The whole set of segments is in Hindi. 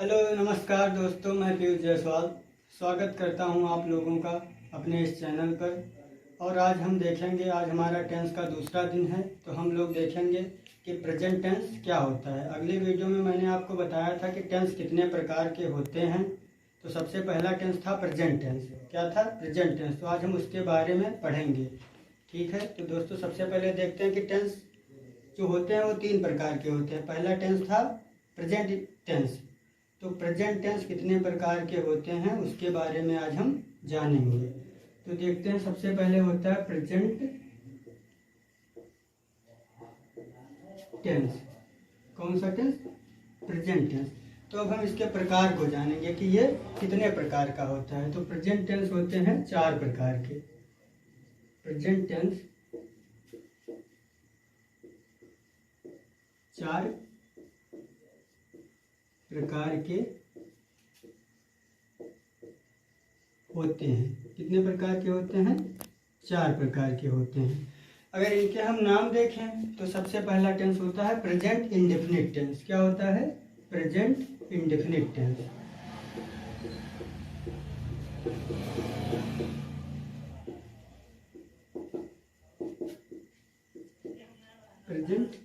हेलो नमस्कार दोस्तों, मैं पीयूष जायसवाल स्वागत करता हूं आप लोगों का अपने इस चैनल पर। और आज हम देखेंगे, आज हमारा टेंस का दूसरा दिन है, तो हम लोग देखेंगे कि प्रेजेंट टेंस क्या होता है। अगले वीडियो में मैंने आपको बताया था कि टेंस कितने प्रकार के होते हैं। तो सबसे पहला टेंस था प्रेजेंट टेंस। क्या था? Present tense. तो आज हम उसके बारे में पढ़ेंगे। ठीक है, तो दोस्तों सबसे पहले देखते हैं कि टेंस जो होते हैं वो 3 प्रकार के होते हैं। पहला टेंस था प्रेजेंट टेंस। तो प्रेजेंट टेंस कितने प्रकार के होते हैं उसके बारे में आज हम जानेंगे। तो देखते हैं, सबसे पहले होता है प्रेजेंट टेंस। कौन सा टेंस? Present tense. तो अब हम इसके प्रकार को जानेंगे कि ये कितने प्रकार का होता है। तो प्रेजेंट टेंस होते हैं 4 प्रकार के। प्रेजेंट टेंस 4 प्रकार के होते हैं। कितने प्रकार के होते हैं? 4 प्रकार के होते हैं। अगर इनके हम नाम देखें तो सबसे पहला टेंस होता है प्रेजेंट इंडेफिनिट टेंस। क्या होता है? Present indefinite tense. Present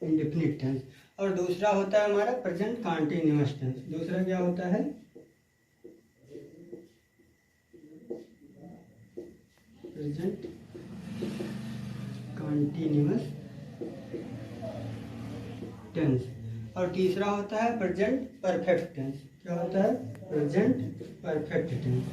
indefinite tense. और दूसरा होता है हमारा प्रेजेंट कॉन्टिन्यूअस टेंस। दूसरा क्या होता है? Present continuous tense. और तीसरा होता है प्रेजेंट परफेक्ट टेंस। क्या होता है? Present perfect tense.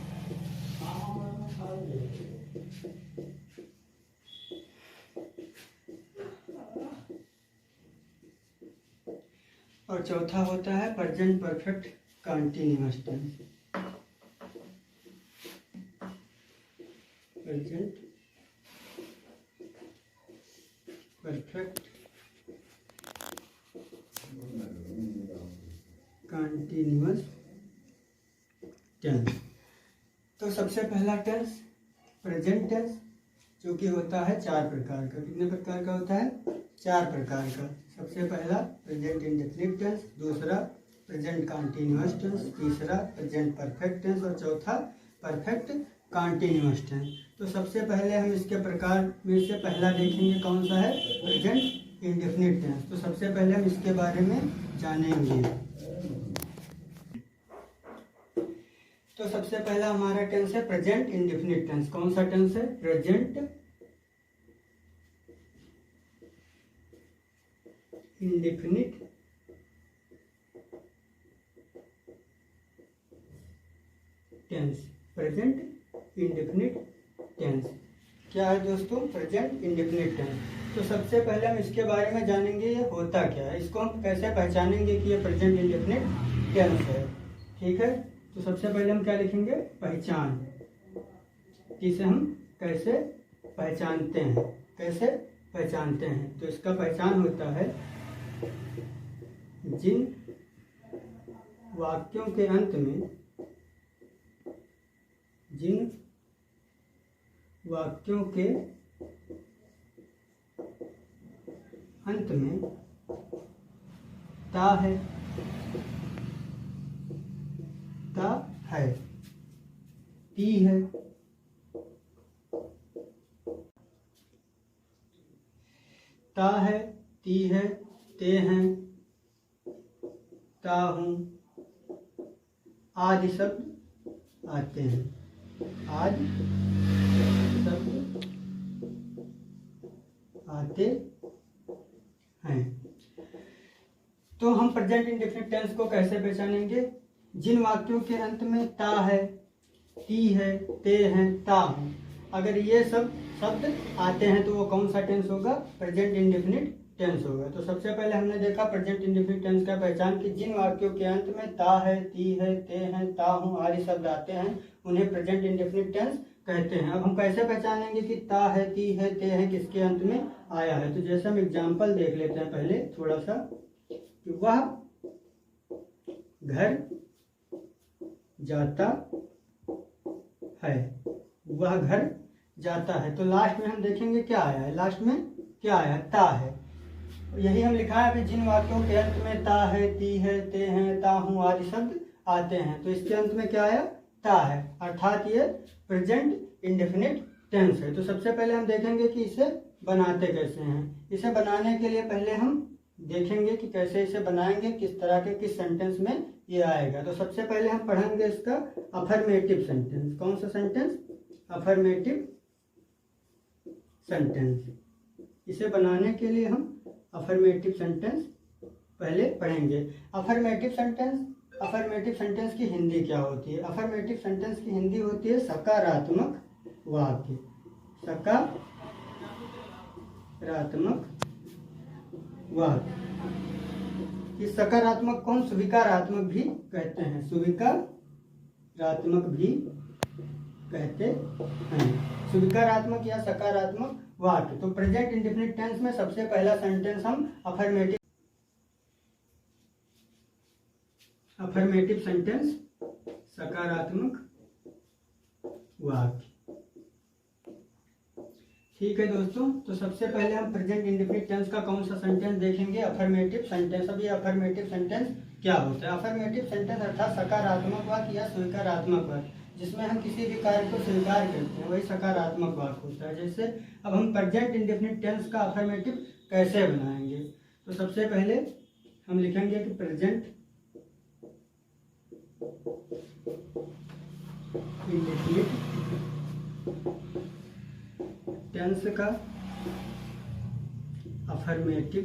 और चौथा होता है present perfect continuous tense. Present perfect continuous tense. तो सबसे पहला टेंस प्रेजेंट टेंस, जो कि होता है 4 प्रकार का। कितने प्रकार का होता है? 4 प्रकार का। सबसे पहला प्रेजेंट इंडेफिनिट टेंस, दूसरा प्रेजेंट कॉन्टिन्यूअस टेंस, तीसरा प्रेजेंट परफेक्ट टेंस और चौथा परफेक्ट कॉन्टिन्यूअस टेंस। तो सबसे पहले हम इसके प्रकार में से पहला देखेंगे, कौन सा है? Present indefinite tense. तो सबसे पहले हम इसके बारे में जानेंगे। तो सबसे पहला हमारा टेंस है प्रेजेंट इंडेफिनिट टेंस। कौन सा टेंस है? Present indefinite tense. Present indefinite tense क्या है दोस्तों? Present indefinite tense. तो सबसे पहले हम इसके बारे में जानेंगे ये होता क्या है, इसको हम कैसे पहचानेंगे कि ये प्रेजेंट इंडेफिनिट टेंस है। ठीक है, तो सबसे पहले हम क्या लिखेंगे? पहचान। इसे हम कैसे पहचानते हैं? कैसे पहचानते हैं? तो इसका पहचान होता है जिन वाक्यों के अंत में ता है, ती है, ता है, ती है, ते हैं, ता हूं आदि शब्द आते हैं। आदि शब्द आते हैं। तो हम प्रेजेंट इंडेफिनिट टेंस को कैसे पहचानेंगे? जिन वाक्यों के अंत में ता है, ती है, ते हैं, ता हूं, अगर ये सब शब्द आते हैं तो वो कौन सा टेंस होगा? प्रेजेंट इंडेफिनिट टेंस होगा। तो सबसे पहले हमने देखा प्रेजेंट इंडेफिनिट टेंस का पहचान कि जिन वाक्यों के अंत में ता है, ती है, ते हैं, ता हूं आदि शब्द आते हैं उन्हें प्रेजेंट इंडेफिनिट टेंस कहते हैं। अब हम कैसे पहचानेंगे कि ता है, ती है, ते है किसके अंत में आया है? तो जैसे हम एग्जाम्पल देख लेते हैं पहले थोड़ा सा। वह घर जाता है, वह घर जाता है। तो लास्ट में हम देखेंगे क्या आया है? लास्ट में क्या आया? ता है। यही हम लिखा है अभी, जिन वाक्यों के अंत में ता है, ती है, ते हैं, ता हूँ आदि शब्द आते हैं, तो इसके अंत में क्या आया, ता है, अर्थात ये प्रेजेंट इंडेफिनिट टेंस है। तो सबसे पहले हम देखेंगे कि इसे बनाते कैसे हैं। इसे बनाने के लिए पहले हम देखेंगे कि कैसे इसे बनाएंगे, किस तरह के किस सेंटेंस में ये आएगा। तो सबसे पहले हम पढ़ेंगे इसका अफर्मेटिव सेंटेंस। कौन सा सेंटेंस, अफर्मेटिव सेंटेंस। इसे बनाने के लिए हम अफर्मेटिव सेंटेंस पहले पढ़ेंगे। अफर्मेटिव सेंटेंस की हिंदी क्या होती है? अफर्मेटिव सेंटेंस की हिंदी होती है सकारात्मक वाक्य। सकारात्मक वाक्य। इस सकारात्मक को हम स्वीकारात्मक भी कहते हैं, स्वीकारात्मक भी कहते हैं, स्वीकारात्मक या सकारात्मक वाक्य। तो प्रेजेंट इंडेफिनिट टेंस में सबसे पहला सेंटेंस हम अफर्मेटिव सेंटेंस, सकारात्मक वाक्य। ठीक है दोस्तों, तो सबसे पहले हम प्रेजेंट इंडेफिनिट टेंस का कौन सा सेंटेंस देखेंगे, अफर्मेटिव सेंटेंस। अब ये अफर्मेटिव सेंटेंस क्या होता है? अफर्मेटिव सेंटेंस अर्थात सकारात्मक वाक्य या स्वीकारात्मक वाक्य, जिसमें हम किसी भी कार्य को स्वीकार करते हैं, वही सकारात्मक वाक्य होता है। जैसे अब हम प्रेजेंट इंडेफिनिट टेंस का अफर्मेटिव कैसे बनाएंगे? तो सबसे पहले हम लिखेंगे कि प्रेजेंट इंडेफिनिट टेंस का अफर्मेटिव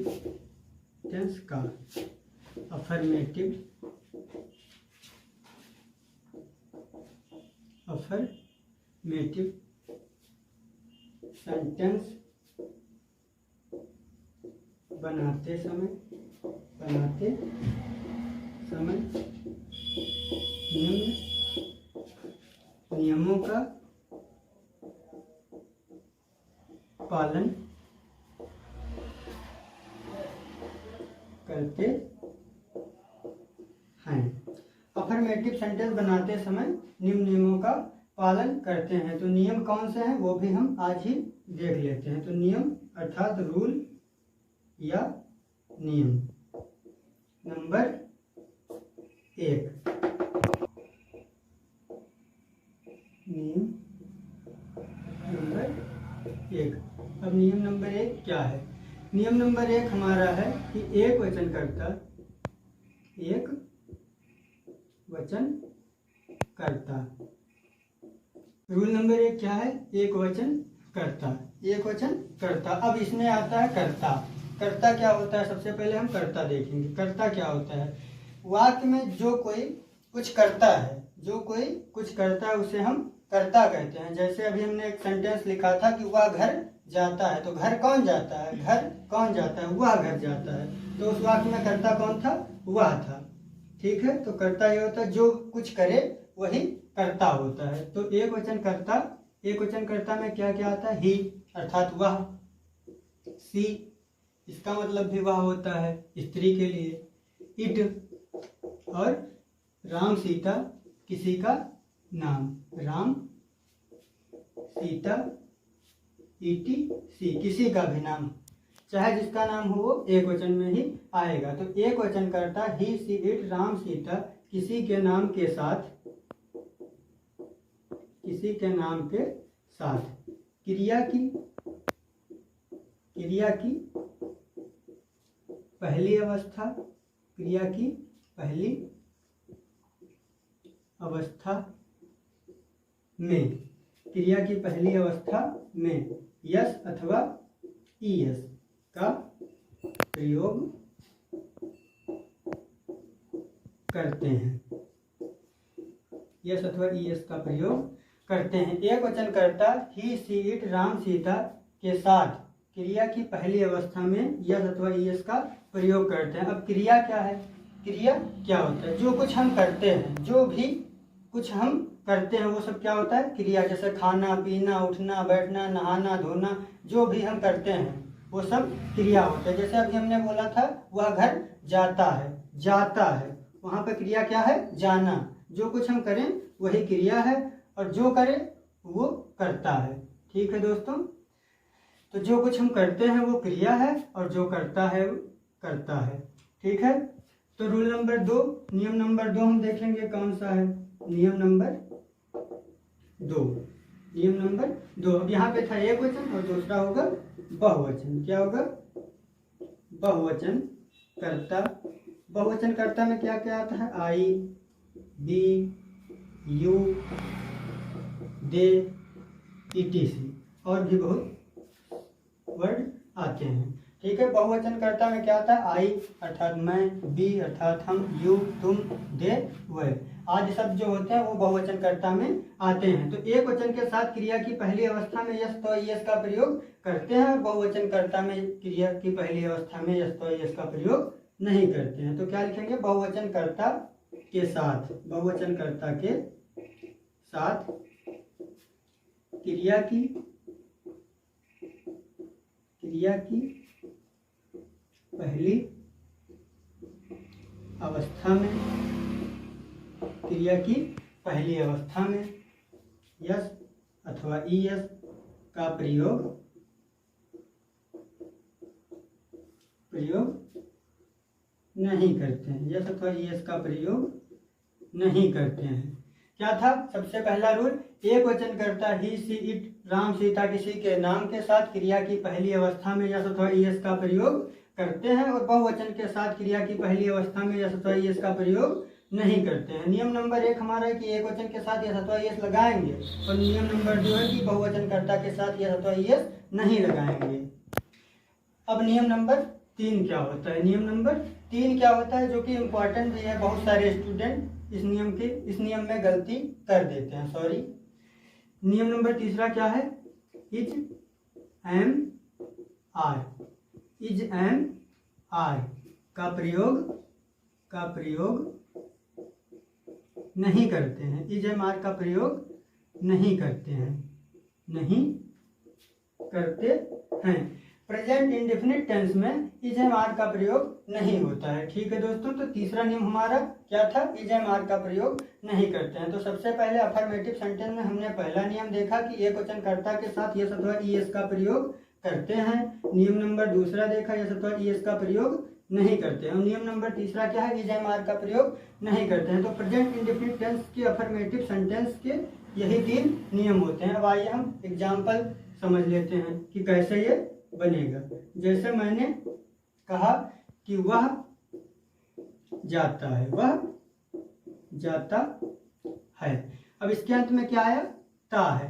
सेंटेंस बनाते समय नियमों का पालन करते हैं। अफर्मेटिव सेंटेंस बनाते समय निम्न नियमों का पालन करते हैं। तो नियम कौन से हैं वो भी हम आज ही देख लेते हैं। तो नियम अर्थात रूल या नियम। नंबर 1, नियम नंबर 1। अब नियम नंबर 1 क्या है? नियम नंबर 1 हमारा है कि एक वचनकर्ता रूल नंबर 1 क्या है? एक वचनकर्ता। अब इसमें आता है कर्ता। कर्ता क्या होता है? सबसे पहले हम कर्ता देखेंगे। कर्ता क्या होता है? वाक्य में जो कोई कुछ करता है, उसे हम कर्ता कहते हैं। जैसे अभी हमने एक सेंटेंस लिखा था कि वह घर जाता है, तो घर कौन जाता है? वह घर जाता है। तो उस वाक्य में कर्ता कौन था? वह था। ठीक है, तो कर्ता ये होता है जो कुछ करे वही कर्ता होता है। तो एक वचन कर्ता में क्या क्या आता है? ही अर्थात वह, सी इसका मतलब भी वह होता है स्त्री के लिए, इट और राम सीता किसी का नाम, राम सीता ईटी सी किसी का भी नाम, चाहे जिसका नाम हो वो एक वचन में ही आएगा। तो एक वचन करता ही, सी, इट, राम सीता किसी के नाम के साथ क्रिया की पहली अवस्था में यस अथवा ईएस का प्रयोग करते हैं। यस अथवा ईएस का प्रयोग करते हैं। एक वचन करता ही, सी, इट, राम सीता के साथ क्रिया की पहली अवस्था में यस अथवा ईएस का प्रयोग करते हैं। अब क्रिया क्या है? क्रिया क्या होता है? जो कुछ हम करते हैं, जो भी कुछ हम करते हैं वो सब क्या होता है? क्रिया। जैसे खाना पीना, उठना बैठना, नहाना धोना, जो भी हम करते हैं वो सब क्रिया होता है। जैसे अभी हमने बोला था वह घर जाता है, वहाँ पे क्रिया क्या है? जाना। जो कुछ हम करें वही क्रिया है और जो करे वो करता है। ठीक है दोस्तों, तो जो कुछ हम करते हैं वो क्रिया है और जो करता है वो कर्ता है। ठीक है, तो रूल नंबर 2, नियम नंबर 2 हम देखेंगे कौन सा है। नियम नंबर 2, नियम नंबर 2। अब यहाँ पे था एक वचन और दूसरा होगा बहुवचन। क्या होगा? बहुवचन कर्ता। बहुवचन कर्ता में क्या क्या आता है? आई, बी, यू, दे, ईटीसी और भी बहुत वर्ड आते हैं। ठीक है, बहुवचन कर्ता में क्या आता है? आई अर्थात मैं, बी अर्थात हम, यू तुम, दे वह आदि शब्द जो होते हैं वो बहुवचन कर्ता में आते हैं। तो एक वचन के साथ क्रिया की पहली अवस्था में यस तो यस का प्रयोग करते हैं और बहुवचन कर्ता में क्रिया की पहली अवस्था में यस तो यस का प्रयोग नहीं करते हैं। तो क्या लिखेंगे? बहुवचन कर्ता के साथ, बहुवचन कर्ता के साथ क्रिया की पहली अवस्था में, क्रिया की पहली अवस्था में यस अथवा ईएस का प्रयोग नहीं करते हैं। यस अथवा ईएस का प्रयोग नहीं करते हैं। क्या था सबसे पहला रूल? एक वचन कर्ता ही, सी, इट, राम, सीता किसी के नाम के साथ क्रिया की पहली अवस्था में यस अथवा ईएस का प्रयोग करते हैं और बहुवचन के साथ क्रिया की पहली अवस्था में यस अथवा ईएस का प्रयोग नहीं करते हैं। नियम नंबर 1 हमारा है कि एक वचन के साथ यस अथवा ईएस लगाएंगे और नियम नंबर 2 है कि बहुवचन कर्ता के साथ यस अथवा ईएस नहीं लगाएंगे। अब नियम नंबर 3 क्या होता है? नियम नंबर 3 क्या होता है जो कि इम्पोर्टेंट भी है, बहुत सारे स्टूडेंट इस नियम में गलती कर देते हैं, सॉरी। नियम नंबर 3 क्या है? Is am are, is am are का प्रयोग नहीं करते हैं। इज एम आर का प्रयोग नहीं करते हैं, नहीं करते हैं। प्रेजेंट इंडेफिनिट टेंस में इज एम आर का प्रयोग नहीं होता है। ठीक है दोस्तों, तो तीसरा नियम हमारा क्या था? इज एम आर का प्रयोग नहीं करते हैं। तो सबसे पहले अफर्मेटिव सेंटेंस में हमने पहला नियम देखा कि एक वचन कर्ता के साथ यस अथवा ईएस का प्रयोग करते हैं। नियम नंबर 2 देखा, यस अथवा ईएस का प्रयोग नहीं करते हैं। और नियम नंबर 3 क्या है? इज एम आर का प्रयोग नहीं करते हैं। तो प्रेजेंट इंडेफिनिट टेंस के अफर्मेटिव सेंटेंस के यही 3 नियम होते हैं। अब आइए हम एग्जाम्पल समझ लेते हैं कि कैसे ये बनेगा। जैसे मैंने कहा कि वह जाता है, वह जाता है। अब इसके अंत में क्या आया? ता है,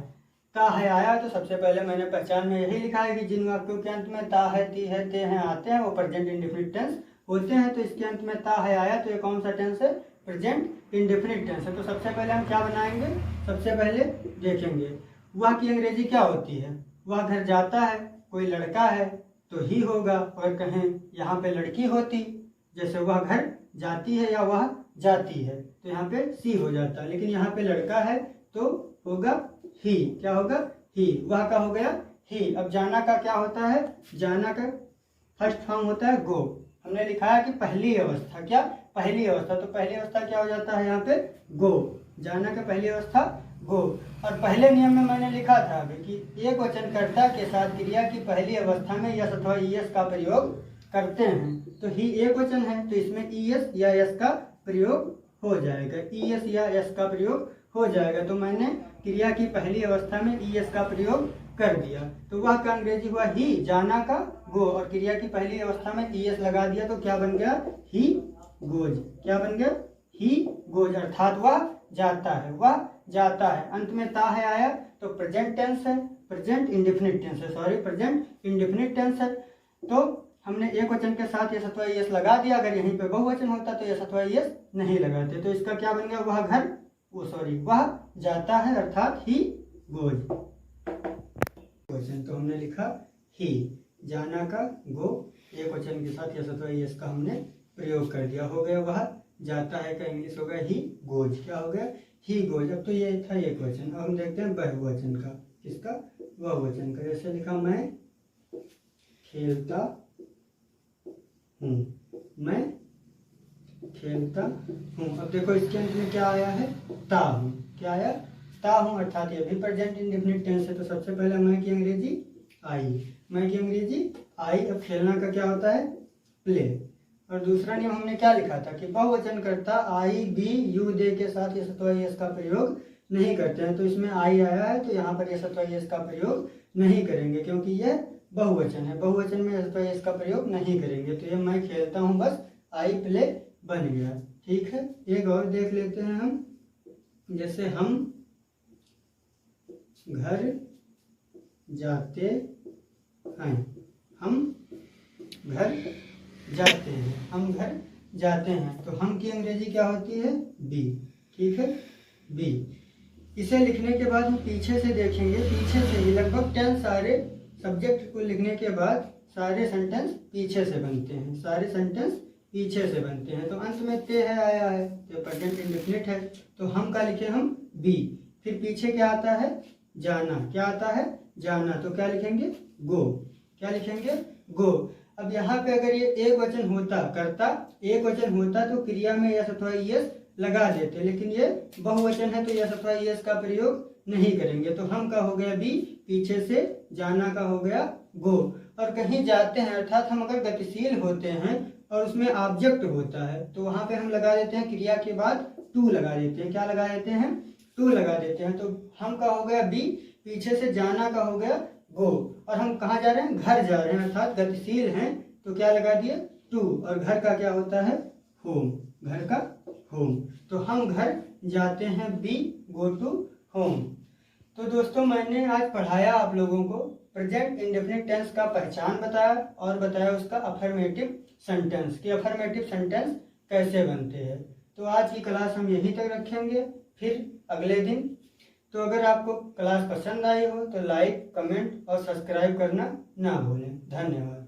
ता है आया। तो सबसे पहले मैंने पहचान में यही लिखा है कि जिन वाक्यों के अंत में ता है, ती है, ते हैं आते हैं वो प्रेजेंट इंडेफिनिट टेंस होते हैं। तो इसके अंत में ता है आया तो ये कौन सा टेंस है? प्रेजेंट इंडेफिनिट टेंस है। तो सबसे पहले हम क्या बनाएंगे? सबसे पहले देखेंगे वह की अंग्रेजी क्या होती है। वह घर जाता है, कोई लड़का है तो ही होगा, और कहें यहाँ पे लड़की होती, जैसे वह घर जाती है या वह जाती है तो यहाँ पे सी हो जाता है, लेकिन यहाँ पे लड़का है तो होगा ही। क्या होगा? ही। वह का हो गया ही। अब जाना का क्या होता है? जाना का फर्स्ट फॉर्म होता है गो। हमने लिखा है कि पहली अवस्था, क्या? पहली अवस्था। तो पहली अवस्था क्या हो जाता है यहाँ पे? गो। जाना का पहली अवस्था गो। और पहले नियम में मैंने लिखा था अभी कि एक वचन कर्ता के साथ क्रिया की पहली अवस्था में यस अथवा ईएस का प्रयोग करते हैं। तो ही एक वचन है तो इसमें ईएस या यस का प्रयोग हो जाएगा, ईएस या यस का प्रयोग हो जाएगा। तो मैंने क्रिया की पहली अवस्था में ईएस का प्रयोग कर दिया। तो वह का अंग्रेजी हुआ ही, जाना का गो, और क्रिया की पहली अवस्था में ईएस लगा दिया तो क्या बन गया? He goes. क्या बन गया? ही गोज, अर्थात वह जाता है, वह जाता है। अंत में ता है आया तो प्रेजेंट टेंस है, प्रेजेंट इंडेफिनिट टेंस है, सॉरी प्रेजेंट इंडेफिनिट टेंस है। तो हमने एक वचन के साथ यस अथवा ईएस लगा दिया। अगर यहीं पे बहुवचन होता तो यस अथवा ईएस नहीं लगाते। तो इसका क्या बन गया? वह घर, वह जाता है, अर्थात ही गोज। वचन तो हमने लिखा ही, जाना का गो, एक वचन के साथ यस अथवा ईएस का हमने प्रयोग कर दिया। हो गया वह जाता है का इंग्लिश हो गया ही गोज। क्या हो गया? He goes. अब तो ये था एक वचन। अब हम देखते हैं बहुवचन का। किसका? बहुवचन का। जैसे लिखा मैं खेलता हूँ, मैं खेलता हूँ। अब देखो इसके अंत में क्या आया है? ता हूँ। क्या आया? ता हूँ, अर्थात ये भी प्रेजेंट इंडेफिनिट टेंस है। तो सबसे पहले मैं की अंग्रेजी आई, मैं की अंग्रेजी आई। अब खेलना का क्या होता है? प्ले। और दूसरा नियम हमने क्या लिखा था कि बहुवचन कर्ता आई, बी, यू, दे के साथ यस अथवा यस का प्रयोग नहीं करते हैं। तो इसमें आई आया है तो यहाँ पर यस अथवा यस का प्रयोग नहीं करेंगे क्योंकि यह बहुवचन है। बहुवचन में यस अथवा यस का प्रयोग नहीं करेंगे। तो ये मैं खेलता हूँ बस आई प्ले बन गया। ठीक है, एक और देख लेते हैं हम। जैसे हम घर जाते हैं, हम घर जाते हैं, हम घर जाते हैं। तो हम की अंग्रेजी क्या होती है? बी। ठीक है, बी। इसे लिखने के बाद हम पीछे से देखेंगे, पीछे से ही लगभग 10 सारे सब्जेक्ट को लिखने के बाद सारे सेंटेंस पीछे से बनते हैं, सारे सेंटेंस पीछे से बनते हैं। तो अंत में ते है आया है तो प्रेजेंट इंडेफिनिट है। तो हम का लिखे हम बी। फिर पीछे क्या आता है? जाना। क्या आता है? जाना। तो क्या लिखेंगे? गो। क्या लिखेंगे? गो। अब यहाँ पे अगर ये एक वचन होता, कर्ता एक वचन होता तो क्रिया में यस अथवा यस लगा देते, लेकिन ये बहुवचन है तो यस अथवा यस का प्रयोग नहीं करेंगे। तो हम का हो गया बी, पीछे से जाना का हो गया गो। और कहीं जाते हैं अर्थात हम अगर गतिशील होते हैं और उसमें ऑब्जेक्ट होता है तो वहां पे हम लगा देते हैं क्रिया के बाद टू लगा देते हैं। क्या लगा देते हैं? टू लगा देते हैं। तो हम का हो गया बी, पीछे से जाना का हो गया गो। और हम कहाँ जा रहे हैं? घर जा रहे हैं अर्थात गतिशील हैं तो क्या लगा दिए? टू। और घर का क्या होता है? होम। घर का होम। तो हम घर जाते हैं, बी गो टू होम। तो दोस्तों मैंने आज पढ़ाया आप लोगों को प्रेजेंट इंडेफिनिट टेंस का पहचान बताया और बताया उसका अफर्मेटिव सेंटेंस कि अफर्मेटिव सेंटेंस कैसे बनते हैं। तो आज की क्लास हम यहीं तक रखेंगे, फिर अगले दिन। तो अगर आपको क्लास पसंद आई हो तो लाइक, कमेंट और सब्सक्राइब करना ना भूलें। धन्यवाद।